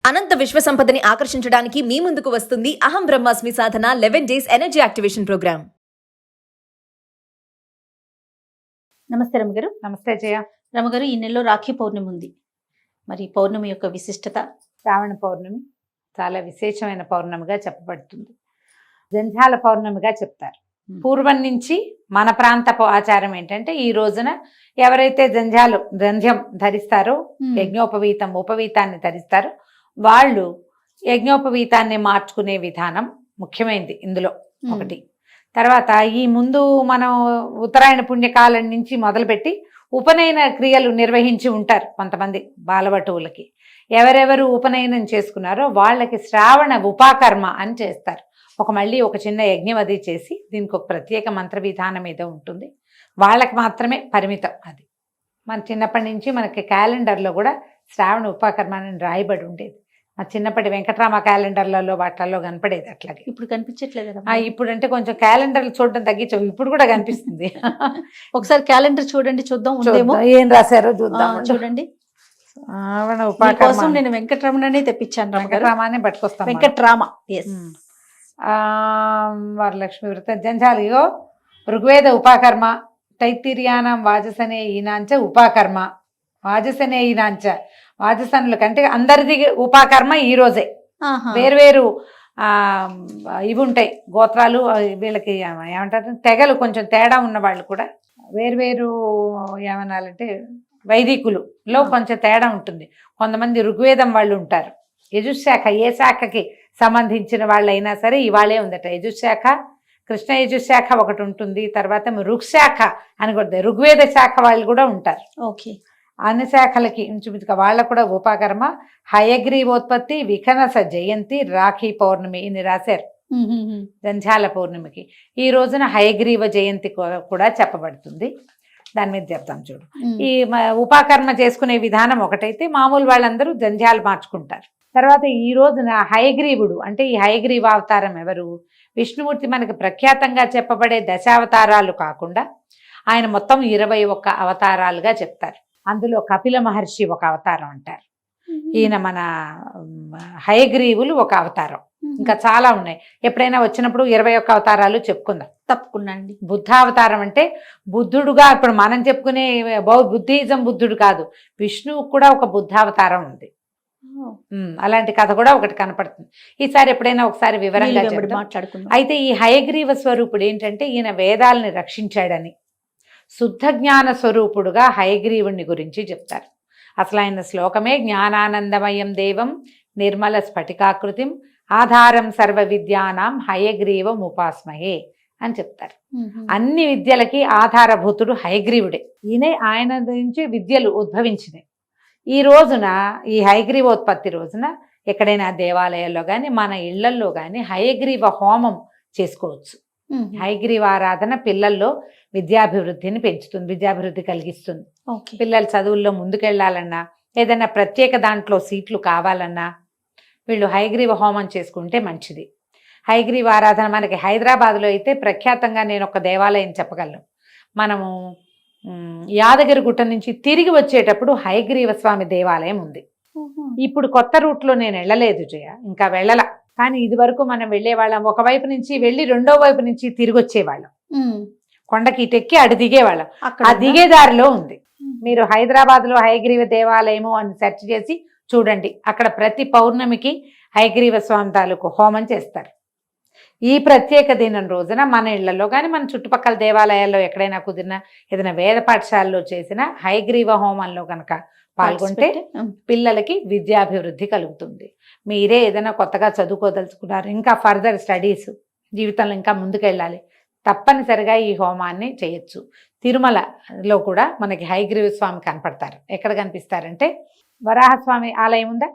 అనంత విశ్వ సంపదని ఆకర్షించడానికి మీ ముందుకు వస్తుంది అహం బ్రహ్మాస్మి సాధన 11 డేస్ ఎనర్జీ యాక్టివేషన్ ప్రోగ్రామ్. నమస్తే రమగారు. నమస్తే జయ. రమగారు, ఈ నెలలో రాఖీ పౌర్ణమి ఉంది. మరి పౌర్ణమి యొక్క విశిష్టత? శ్రావణ పౌర్ణమి చాలా విశేషమైన పౌర్ణమిగా చెప్పబడుతుంది. జంధ్యాల పౌర్ణమిగా చెప్తారు. పూర్వం నుంచి మన ప్రాంతపు ఆచారం ఏంటంటే ఈ రోజున ఎవరైతే జంధ్యం ధరిస్తారో, ఉపవీతాన్ని ధరిస్తారో వాళ్ళు యజ్ఞోపవీతాన్ని మార్చుకునే విధానం ముఖ్యమైనది ఇందులో ఒకటి. తర్వాత ఈ ముందు మనం ఉత్తరాయణ పుణ్యకాలం నుంచి మొదలుపెట్టి ఉపనయన క్రియలు నిర్వహించి ఉంటారు కొంతమంది బాలవటువులకి. ఎవరెవరు ఉపనయనం చేసుకున్నారో వాళ్ళకి శ్రావణ ఉపాకర్మ అని చేస్తారు. మళ్ళీ ఒక చిన్న యజ్ఞం అది చేసి దీనికి ఒక ప్రత్యేక మంత్ర విధానం ఏదో ఉంటుంది, వాళ్ళకి మాత్రమే పరిమితం. అది మన చిన్నప్పటి నుంచి మనకి క్యాలెండర్లో కూడా శ్రావణ ఉపాకర్మ అని రాయబడి ఉండేది. మా చిన్నప్పటి వెంకటరామ క్యాలెండర్లలో వాటిల్లో కనపడేది. అట్లాగే ఇప్పుడు కనిపించట్లేదు. ఇప్పుడు అంటే కొంచెం క్యాలెండర్లు చూడడం తగ్గించాం, ఇప్పుడు కూడా కనిపిస్తుంది. ఒకసారి క్యాలెండర్ చూద్దాం. ఏం రాశారో చూద్దాం. చూడండి. శ్రావణ ఉపాకర్మ నేను వెంకటరమణనే తెప్పించాను. వెంకటరామానే పట్టుకొస్తాం. వెంకటరామ. వరలక్ష్మి వ్రత జంజాలియో ఋగ్వేద ఉపాకర్మ తైత్తిర్యానం వాజసనే ఈనాంచ ఉపాకర్మ వాజసనే ఈనాంచ. వాజసనుల కంటే అందరిది ఉపాకర్మ ఈ రోజే. వేరువేరు ఇవి ఉంటాయి గోత్రాలు, వీళ్ళకి ఏమంటారు తెగలు కొంచెం తేడా ఉన్న వాళ్ళు కూడా వేరువేరు ఏమనాలంటే వైదికులలో కొంచెం తేడా ఉంటుంది. కొంతమంది ఋగ్వేదం వాళ్ళు ఉంటారు. యజుశాఖ ఏ శాఖకి సంబంధించిన వాళ్ళైనా సరే ఇవాళే ఉందట. యజుశాఖ, కృష్ణ యజుశాఖ ఒకటి ఉంటుంది. తర్వాత ఋగ్శాఖ అని కూడా ఋగ్వేద శాఖ వాళ్ళు కూడా ఉంటారు. ఓకే. అన్ని శాఖలకి ఇంచుమించుగా వాళ్ళకు కూడా ఉపాకర్మ. హయగ్రీవోత్పత్తి, వికనస జయంతి, రాఖీ పౌర్ణమి ఇన్ని రాశారు. జంధ్యాల పౌర్ణమికి ఈ రోజున హయగ్రీవ జయంతి కూడా చెప్పబడుతుంది. దాని మీద చెప్తాం చూడు. ఈ ఉపాకర్మ చేసుకునే విధానం ఒకటైతే మామూలు వాళ్ళందరూ జంధ్యాలు మార్చుకుంటారు. తర్వాత ఈ రోజున హయగ్రీవుడు అంటే ఈ హయగ్రీవ అవతారం ఎవరు? విష్ణుమూర్తి మనకి ప్రఖ్యాతంగా చెప్పబడే దశావతారాలు కాకుండా ఆయన మొత్తం 21 అవతారాలుగా చెప్తారు. అందులో కపిల మహర్షి ఒక అవతారం అంటారు. ఈయన మన హయగ్రీవులు ఒక అవతారం. ఇంకా చాలా ఉన్నాయి. ఎప్పుడైనా వచ్చినప్పుడు 21 అవతారాలు చెప్పుకుందాం. తప్పకుండా అండి. బుద్ధావతారం అంటే బుద్ధుడుగా ఇప్పుడు మనం చెప్పుకునే బుద్ధిజం బుద్ధుడు కాదు, విష్ణువు కూడా ఒక బుద్ధావతారం ఉంది. అలాంటి కథ కూడా ఒకటి కనపడుతుంది. ఈసారి ఎప్పుడైనా ఒకసారి వివరంగా మాట్లాడుకుందాం. అయితే ఈ హయగ్రీవ స్వరూపుడు ఏంటంటే ఈయన వేదాలని రక్షించాడని, శుద్ధ జ్ఞాన స్వరూపుడుగా హయగ్రీవుని గురించి చెప్తారు. అసలు ఆయన శ్లోకమే జ్ఞానానందమయం దేవం నిర్మల స్ఫటికాకృతిం ఆధారం సర్వ విద్యానాం హయగ్రీవం ఉపాస్మహే అని చెప్తారు. అన్ని విద్యలకి ఆధారభూతుడు హయగ్రీవుడే. ఆయన నుంచి విద్యలు ఉద్భవించినాయి. ఈ రోజున ఈ హయగ్రీవోత్పత్తి రోజున ఎక్కడైనా దేవాలయాల్లో కానీ మన ఇళ్లల్లో కానీ హయగ్రీవ హోమం చేసుకోవచ్చు. హయగ్రీవ ఆరాధన పిల్లల్లో విద్యాభివృద్ధిని పెంచుతుంది, విద్యాభివృద్ధి కలిగిస్తుంది. పిల్లలు చదువుల్లో ముందుకెళ్లాలన్నా ఏదైనా ప్రత్యేక దాంట్లో సీట్లు కావాలన్నా వీళ్ళు హయగ్రీవ హోమం చేసుకుంటే మంచిది. హయగ్రీవ ఆరాధన మనకి హైదరాబాద్లో అయితే ప్రఖ్యాతంగా నేను ఒక దేవాలయం చెప్పగలను. మనము యాదగిరి గుట్ట నుంచి తిరిగి వచ్చేటప్పుడు హయగ్రీవ స్వామి దేవాలయం ఉంది. ఇప్పుడు కొత్త రూట్లో నేను వెళ్ళలేదు జయ, ఇంకా వెళ్ళలా. కానీ ఇది వరకు మనం వెళ్ళేవాళ్ళం, ఒకవైపు నుంచి వెళ్ళి రెండో వైపు నుంచి తిరిగి వచ్చేవాళ్ళం. కొండకి ఇటెక్కి అటు దిగేవాళ్ళం. ఆ దిగేదారిలో ఉంది. మీరు హైదరాబాద్లో హయగ్రీవ దేవాలయము అని సెర్చ్ చేసి చూడండి. అక్కడ ప్రతి పౌర్ణమికి హయగ్రీవ స్వామి తాలూకు హోమం చేస్తారు. ఈ ప్రత్యేక దినం రోజున మన ఇళ్లలో కానీ మన చుట్టుపక్కల దేవాలయాల్లో ఎక్కడైనా కుదిరిన ఏదైనా వేద పాఠశాలలో చేసిన హయగ్రీవ హోమంలో కనుక పాల్గొంటే పిల్లలకి విద్యాభివృద్ధి కలుగుతుంది. మీరే ఏదైనా కొత్తగా చదువుకోదలుచుకున్నారు, ఇంకా ఫర్దర్ స్టడీస్, జీవితంలో ఇంకా ముందుకెళ్ళాలి, తప్పనిసరిగా ఈ హోమాన్ని చేయొచ్చు. తిరుమలలో కూడా మనకి హయగ్రీవ స్వామి కనపడతారు. ఎక్కడ కనిపిస్తారంటే వరాహస్వామి ఆలయం ఉందా?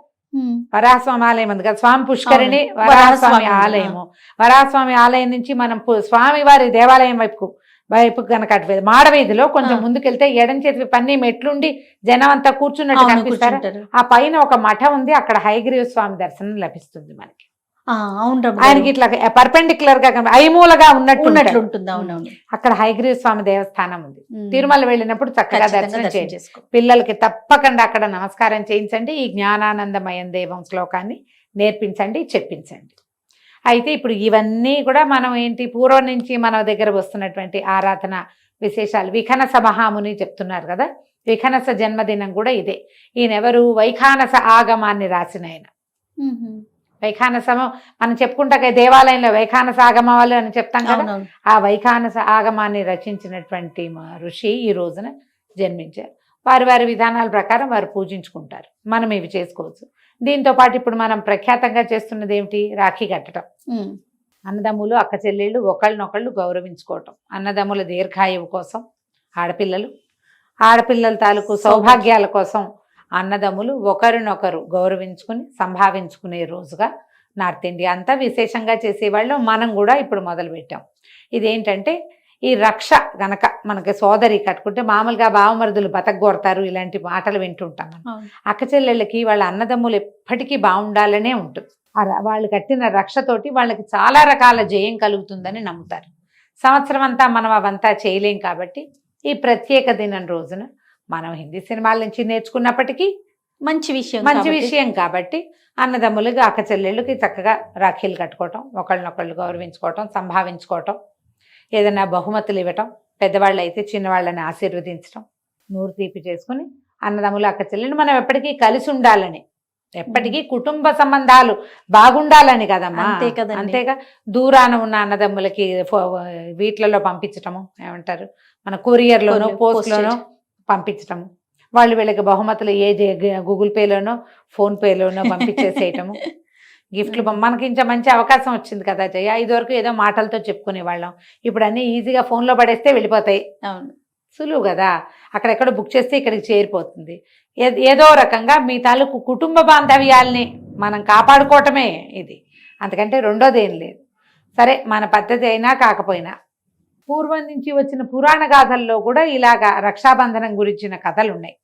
వరాహస్వామి ఆలయం ఉంది కదా, స్వామి పుష్కరిణి వరాహస్వామి ఆలయము. వరాహస్వామి ఆలయం నుంచి మనం స్వామి వారి దేవాలయం వైపు కనుక మాడవీధిలో కొంచెం ముందుకెళ్తే ఎడం చేతి పన్ని మెట్లుండి జనం అంతా కూర్చున్నట్టు కనిపిస్తారు. ఆ పైన ఒక మఠం ఉంది, అక్కడ హయగ్రీవ స్వామి దర్శనం లభిస్తుంది మనకి. అవును రమ్మ గారు. ఆయనకి ఇట్లా పర్పెండిక్యులర్ గా ఐమూలగా ఉన్నట్టు ఉన్నట్లు ఉంటాడు. ఉంటుంది. అవునవును. అక్కడ హయగ్రీవ స్వామి దేవస్థానం ఉంది. ఉమ్. తిరుమల వెళ్ళినప్పుడు చక్కగా ఖచ్చితంగా దర్శనం దర్శనం చేయండి. చేసుకో. పిల్లలకి తప్పకుండా అక్కడ నమస్కారం చేయించండి. ఈ జ్ఞానానందమయం దేవం శ్లోకాన్ని నేర్పించండి, చెప్పించండి. అయితే ఇప్పుడు ఇవన్నీ కూడా మనం ఏంటి పూర్వం నుంచి మన దగ్గర వస్తున్నటువంటి ఆరాధన విశేషాలు. విఖనస మహాముని చెప్తున్నారు కదా, విఖనస జన్మదినం కూడా ఇదే. ఈయనెవరు? వైఖానస ఆగమాన్ని రాసిన ఆయన. ఉహుం. వైఖానసము మనం చెప్పుకుంటాక దేవాలయంలో వైఖానస ఆగమాలు అని చెప్తాం కదా, అవునవును. ఆ వైఖానస ఆగమాన్ని రచించినటువంటి మా ఋషి ఈ రోజున జన్మించారు. వారి వారి విధానాల ప్రకారం వారు పూజించుకుంటారు. మనం ఇవి చేసుకోవచ్చు. దీంతో పాటు ఇప్పుడు మనం ప్రఖ్యాతంగా చేస్తున్నది ఏమిటి? రాఖీ కట్టడం. ఉమ్. అన్నదమ్ములు అక్క చెల్లెళ్ళు ఒకళ్ళనొకళ్ళు గౌరవించుకోవటం. అన్నదమ్ముల దీర్ఘాయువు కోసం ఆడపిల్లల తాలూకు సౌభాగ్యాల కోసం అన్నదమ్ములు ఒకరినొకరు గౌరవించుకుని సంభావించుకునే రోజుగా నార్త్ ఇండియా అంతా విశేషంగా చేసేవాళ్ళు. మనం కూడా ఇప్పుడు మొదలుపెట్టాం. ఇదేంటంటే ఈ రక్ష గనక మనకి సోదరి కట్టుకుంటే మామూలుగా బావమరుదులు బతకగోరతారు, ఇలాంటి మాటలు వింటుంటాం మనం. అవును. అక్క చెల్లెళ్ళకి వాళ్ళ అన్నదమ్ములు ఎప్పటికీ బాగుండాలనే ఉంటుంది. వాళ్ళు కట్టిన రక్షతోటి వాళ్ళకి చాలా రకాల జయం కలుగుతుందని నమ్ముతారు. సంవత్సరం అంతా మనం అవంతా చేయలేం కాబట్టి ఈ ప్రత్యేక దినం రోజున మనం హిందీ సినిమాల నుంచి నేర్చుకున్నప్పటికీ మంచి విషయం మంచి కాబట్టి. విషయం కాబట్టి అన్నదమ్ములకి అక్క చెల్లెళ్ళకి చక్కగా రాఖీలు కట్టుకోవటం, ఒకళ్ళనొకళ్ళు గౌరవించుకోవటం, సంభావించుకోవటం, ఏదైనా బహుమతులు ఇవ్వటం, పెద్దవాళ్ళు అయితే చిన్నవాళ్ళని ఆశీర్వదించడం, నూరు తీపి చేసుకుని అన్నదమ్ములు అక్క చెల్లెళ్ళు మనం ఎప్పటికీ కలిసి ఉండాలని, ఎప్పటికీ కుటుంబ సంబంధాలు బాగుండాలని కదమ్మా. అంతే కదండి. అంతేగా దూరాన ఉన్న అన్నదమ్ములకి వీటిలలో పంపించటము, ఏమంటారు మన కొరియర్లోనో పోస్ట్లోనో పంపించటము, వాళ్ళు వీళ్ళకి బహుమతులు గూగుల్ పేలోనో ఫోన్ పేలోనో పంపించేసేయటము, గిఫ్ట్లు మనకి ఇంకా మంచి అవకాశం వచ్చింది కదా జయ. ఇదివరకు ఏదో మాటలతో చెప్పుకునేవాళ్ళం, ఇప్పుడు అన్నీ ఈజీగా ఫోన్లో పడేస్తే వెళ్ళిపోతాయి. అవును. సులువు కదా, అక్కడెక్కడ బుక్ చేస్తే ఇక్కడికి చేరిపోతుంది. ఏదో రకంగా మీ తాలూకు కుటుంబ బాంధవ్యాల్ని మనం కాపాడుకోవటమే ఇది, అంతకంటే రెండోది ఏం లేదు. సరే మన పద్ధతి అయినా కాకపోయినా పూర్వం నుంచి వచ్చిన పురాణ గాథల్లో కూడా ఇలాగా రక్షాబంధనం గురించిన కథలు ఉన్నాయి.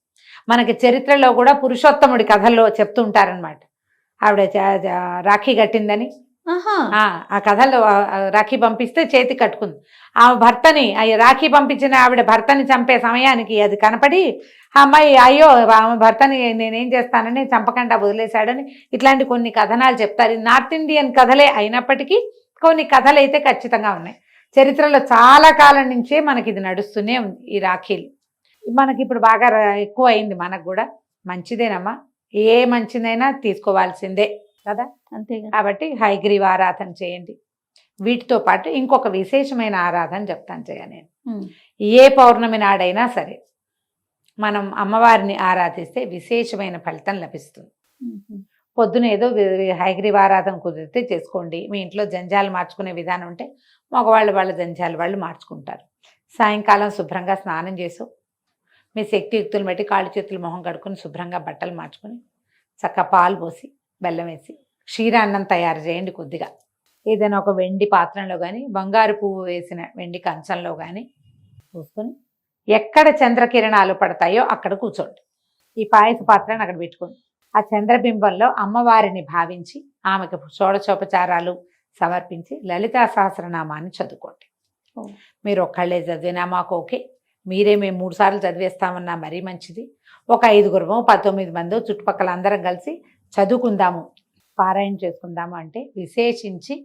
మనకి చరిత్రలో కూడా పురుషోత్తముడి కథల్లో చెప్తుంటారనమాట. ఆవిడ రాఖీ కట్టిందని, ఆహా. ఆ కథలో రాఖీ పంపిస్తే చేతి కట్టుకుంది. ఆమె భర్తని రాఖీ పంపించిన ఆవిడ భర్తని చంపే సమయానికి అది కనపడి ఆ అమ్మాయి అయ్యో ఆమె భర్తని నేనేం చేస్తానని చంపకుండా వదిలేశాడని ఇట్లాంటి కొన్ని కథనాలు చెప్తారు. నార్త్ ఇండియన్ కథలే అయినప్పటికీ కొన్ని కథలు అయితే ఖచ్చితంగా ఉన్నాయి. చరిత్రలో చాలా కాలం నుంచే మనకి ఇది నడుస్తూనే ఉంది. ఈ రాఖీలు మనకి ఇప్పుడు బాగా ఎక్కువ అయింది. మనకు కూడా మంచిదేనమ్మా, ఏ మంచిదైనా తీసుకోవాల్సిందే కదా. అంతేగా. కాబట్టి హయగ్రీవ ఆరాధన చేయండి. వీటితో పాటు ఇంకొక విశేషమైన ఆరాధన చెప్తాను జయ నేను. ఉమ్. ఏ పౌర్ణమి నాడైనా సరే మనం అమ్మవారిని ఆరాధిస్తే విశేషమైన ఫలితం లభిస్తుంది. ఉహుం. పొద్దున ఏదో హయగ్రీవ ఆరాధన కుదిరితే చేసుకోండి. మీ ఇంట్లో జంజాలు మార్చుకునే విధానం ఉంటే మగవాళ్ళు వాళ్ళ జంజాలు వాళ్ళు మార్చుకుంటారు. సాయంకాలం శుభ్రంగా స్నానం చేసు, మీ శక్తియుక్తులు బట్టి కాళ్ళు చేతులు మొహం కడుక్కుని శుభ్రంగా బట్టలు మార్చుకొని చక్కగా పాలు పోసి బెల్లం వేసి క్షీరాన్నం తయారు చేయండి. కొద్దిగా ఏదైనా ఒక వెండి పాత్రలో కానీ బంగారు పువ్వు వేసిన వెండి కంచంలో కానీ పోసుకొని ఎక్కడ చంద్రకిరణాలు పడతాయో అక్కడ కూర్చోండి. ఈ పాయస పాత్రను అక్కడ పెట్టుకోండి. ఆ చంద్రబింబంలో అమ్మవారిని భావించి ఆమెకు షోడశోపచారాలు సమర్పించి లలితా సహస్రనామాన్ని చదువుకోండి. మీరు ఒక్కళ్ళే చదివినా మాకు ఓకే, మీరే మేము 3 సార్లు చదివేస్తామన్నా మరీ మంచిది. ఒక 5గురమో 19 మందో చుట్టుపక్కల అందరం కలిసి చదువుకుందాము, పారాయణ చేసుకుందాము అంటే విశేషించి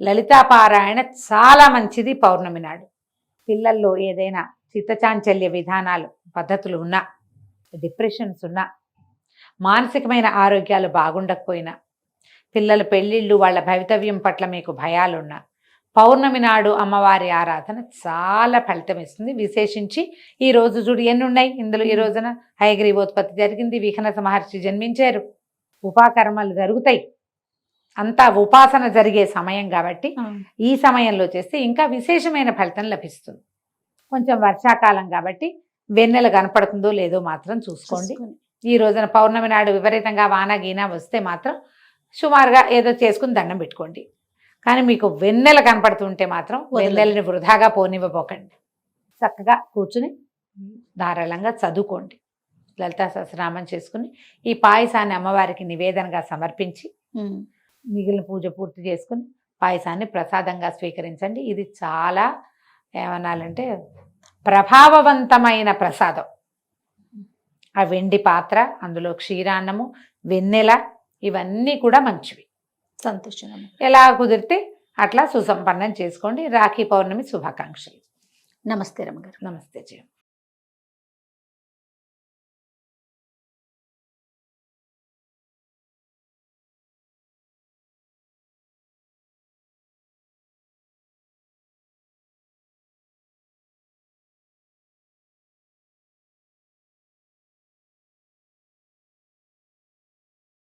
లలితా పారాయణ చాలా మంచిది. పౌర్ణమి నాడు పిల్లల్లో ఏదైనా చిత్తచాంచల్య విధానాలు పద్ధతులు ఉన్నా, డిప్రెషన్స్ ఉన్నా, మానసికమైన ఆరోగ్యాలు బాగుండకపోయినా, పిల్లల పెళ్ళిళ్ళు వాళ్ళ భవితవ్యం పట్ల మీకు భయాలున్నా పౌర్ణమి నాడు అమ్మవారి ఆరాధన చాలా ఫలితం ఇస్తుంది. విశేషించి ఈ రోజు చూడు ఎన్ని ఉన్నాయి ఇందులో. ఈ రోజున హయగ్రీవోత్పత్తి జరిగింది, విఘ్నస మహర్షి జన్మించారు, ఉపాకర్మలు జరుగుతాయి, అంతా ఉపాసన జరిగే సమయం కాబట్టి ఈ సమయంలో చేస్తే ఇంకా విశేషమైన ఫలితం లభిస్తుంది. కొంచెం వర్షాకాలం కాబట్టి వెన్నెల కనపడుతుందో లేదో మాత్రం చూసుకోండి. ఈ రోజున పౌర్ణమి నాడు విపరీతంగా వాన గీన వస్తే మాత్రం సుమారుగా ఏదో చేసుకుని దండం పెట్టుకోండి. కానీ మీకు వెన్నెల కనపడుతుంటే మాత్రం వెన్నెలని వృధాగా పోనివ్వబోకండి. చక్కగా కూర్చుని ధారాళంగా చదువుకోండి. లలితా సహస్రనామం చేసుకుని ఈ పాయసాన్ని అమ్మవారికి నివేదనగా సమర్పించి మిగిలిన పూజ పూర్తి చేసుకుని పాయసాన్ని ప్రసాదంగా స్వీకరించండి. ఇది చాలా ఏమనాలంటే ప్రభావవంతమైన ప్రసాదం. ఆ వెండి పాత్ర, అందులో క్షీరాన్నము, వెన్నెల, ఇవన్నీ కూడా మంచివి. సంతోషం. ఎలా కుదిరితే అట్లా సుసంపన్నం చేసుకోండి. రాఖీ పౌర్ణమి శుభాకాంక్షలు. నమస్తే రమ్మగారు. నమస్తే జయం.